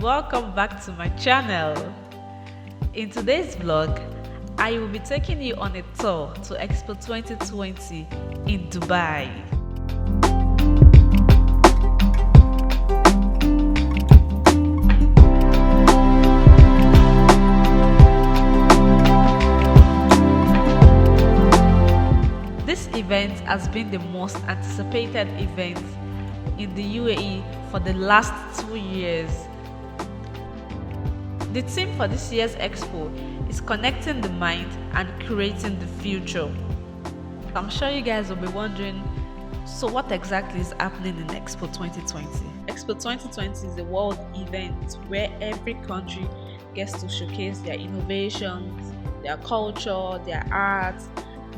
Welcome back to my channel. In today's vlog, I will be taking you on a tour to Expo 2020 in Dubai. This event has been the most anticipated event in the UAE for the last 2 years. The theme for this year's Expo is connecting the mind and creating the future. I'm sure you guys will be wondering, so what exactly is happening in Expo 2020? Expo 2020 is a world event where every country gets to showcase their innovations, their culture, their art,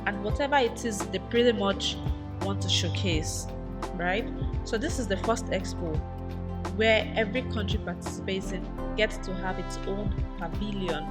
and whatever it is they pretty much want to showcase, right? So this is the first Expo where every country participating gets to have its own pavilion.